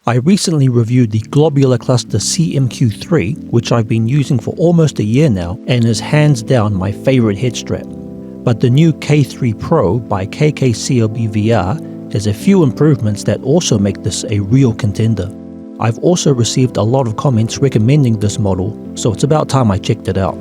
I recently reviewed the globular cluster Q3, which I've been using for almost a year now and is hands down my favorite head strap. But the new Q3pro by KKCOBVR has a few improvements that also make this a real contender. I've also received a lot of comments recommending this model, so it's about time I checked it out.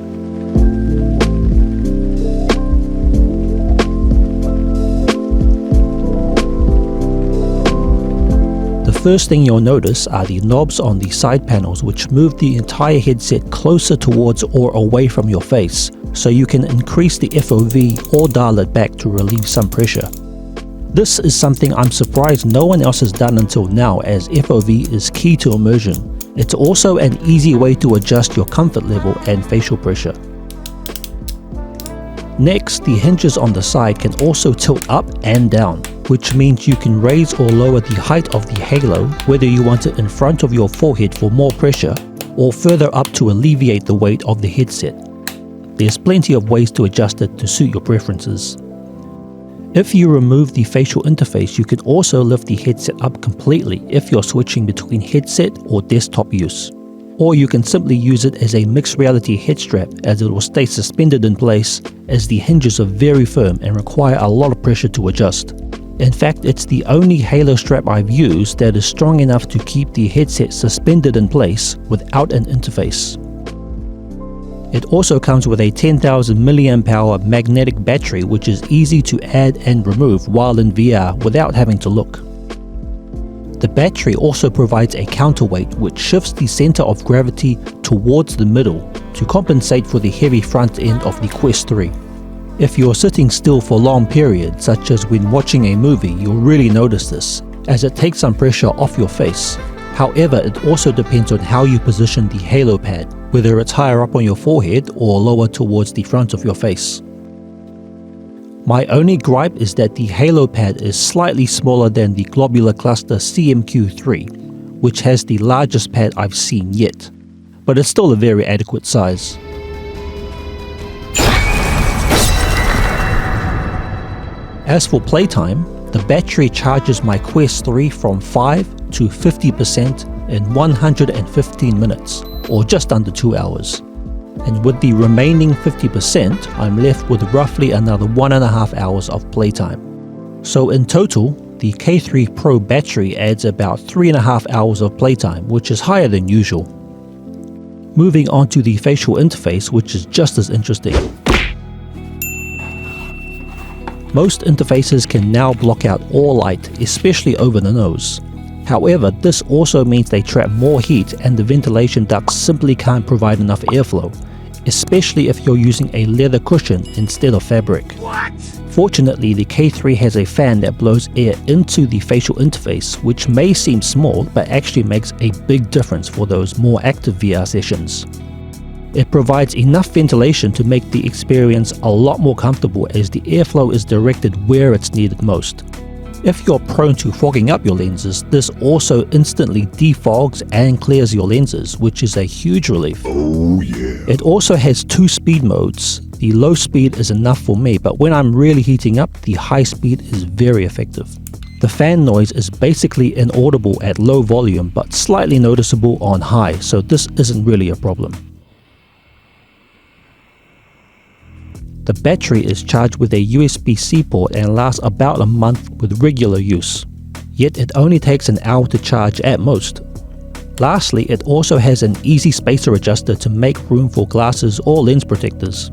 The first thing you'll notice are the knobs on the side panels, which move the entire headset closer towards or away from your face, so you can increase the FOV or dial it back to relieve some pressure. This is something I'm surprised no one else has done until now, as FOV is key to immersion. It's also an easy way to adjust your comfort level and facial pressure. Next, the hinges on the side can also tilt up and down, which means you can raise or lower the height of the halo, whether you want it in front of your forehead for more pressure or further up to alleviate the weight of the headset. There's plenty of ways to adjust it to suit your preferences. If you remove the facial interface, you can also lift the headset up completely if you're switching between headset or desktop use. Or you can simply use it as a mixed reality head strap, as it will stay suspended in place as the hinges are very firm and require a lot of pressure to adjust. In fact, it's the only halo strap I've used that is strong enough to keep the headset suspended in place without an interface. It also comes with a 10,000 mAh magnetic battery, which is easy to add and remove while in VR without having to look. The battery also provides a counterweight which shifts the center of gravity towards the middle to compensate for the heavy front end of the Quest 3. If you're sitting still for long periods, such as when watching a movie, you'll really notice this, as it takes some pressure off your face. However, it also depends on how you position the halo pad, whether it's higher up on your forehead or lower towards the front of your face. My only gripe is that the halo pad is slightly smaller than the globular cluster Q3, which has the largest pad I've seen yet, but it's still a very adequate size. As for playtime, the battery charges my Quest 3 from 5 to 50% in 115 minutes, or just under 2 hours. And with the remaining 50%, I'm left with roughly another 1.5 hours of playtime. So in total, the Q3pro battery adds about 3.5 hours of playtime, which is higher than usual. Moving on to the facial interface, which is just as interesting. Most interfaces can now block out all light, especially over the nose. However, this also means they trap more heat and the ventilation ducts simply can't provide enough airflow, especially if you're using a leather cushion instead of fabric. Fortunately, the Q3 has a fan that blows air into the facial interface, which may seem small but actually makes a big difference for those more active VR sessions. It provides enough ventilation to make the experience a lot more comfortable, as the airflow is directed where it's needed most. If you're prone to fogging up your lenses, this also instantly defogs and clears your lenses, which is a huge relief. Oh yeah. It also has 2 speed modes. The low speed is enough for me, but when I'm really heating up, the high speed is very effective. The fan noise is basically inaudible at low volume, but slightly noticeable on high, so this isn't really a problem. The battery is charged with a USB-C port and lasts about a month with regular use, yet it only takes an hour to charge at most. Lastly, it also has an easy spacer adjuster to make room for glasses or lens protectors.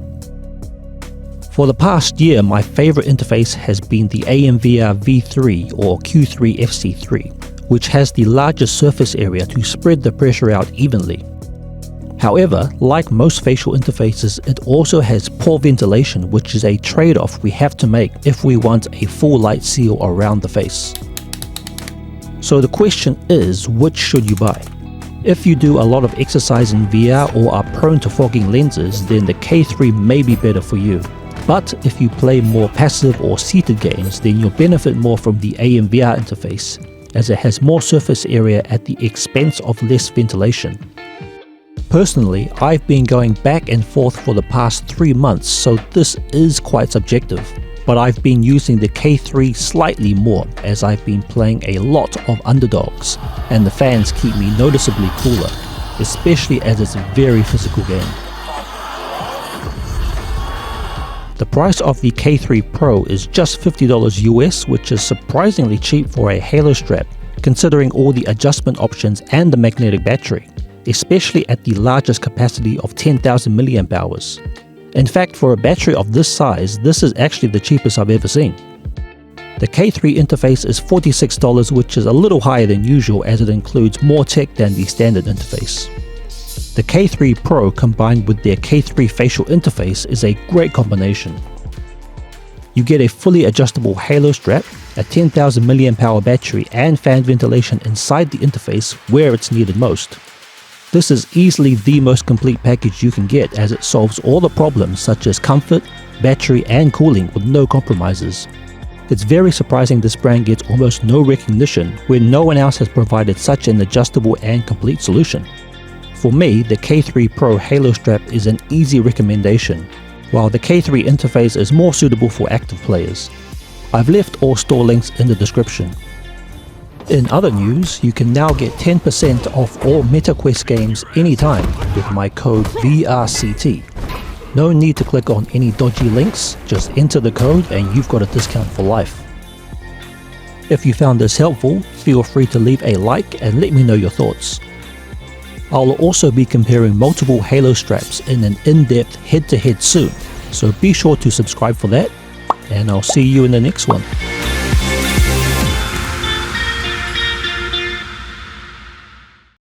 For the past year, my favorite interface has been the AMVR V3 or Q3 FC3, which has the largest surface area to spread the pressure out evenly. However, like most facial interfaces, it also has poor ventilation, which is a trade-off we have to make if we want a full light seal around the face. So the question is, which should you buy? If you do a lot of exercise in VR or are prone to fogging lenses, then the Q3 may be better for you. But if you play more passive or seated games, then you'll benefit more from the AMVR interface, as it has more surface area at the expense of less ventilation. Personally, I've been going back and forth for the past 3 months, so this is quite subjective. but I've been using the K3 slightly more as I've been playing a lot of underdogs, and the fans keep me noticeably cooler, especially as it's a very physical game. The price of the Q3pro is just $50 US, which is surprisingly cheap for a Halo strap, considering all the adjustment options and the magnetic battery, especially at the largest capacity of 10,000 mAh. In fact, for a battery of this size, this is actually the cheapest I've ever seen. The K3 interface is $46, which is a little higher than usual as it includes more tech than the standard interface. The Q3pro combined with their K3 facial interface is a great combination. You get a fully adjustable Halo strap, a 10,000 mAh battery and fan ventilation inside the interface where it's needed most. This is easily the most complete package you can get as it solves all the problems such as comfort, battery and cooling with no compromises. It's very surprising this brand gets almost no recognition when no one else has provided such an adjustable and complete solution. For me, the Q3pro Halo strap is an easy recommendation, while the K3 interface is more suitable for active players. I've left all store links in the description. In other news, you can now get 10% off all MetaQuest games anytime with my code VRCT. No need to click on any dodgy links, just enter the code and you've got a discount for life. If you found this helpful, feel free to leave a like and let me know your thoughts. I'll also be comparing multiple Halo straps in an in-depth head-to-head soon, so be sure to subscribe for that, and I'll see you in the next one.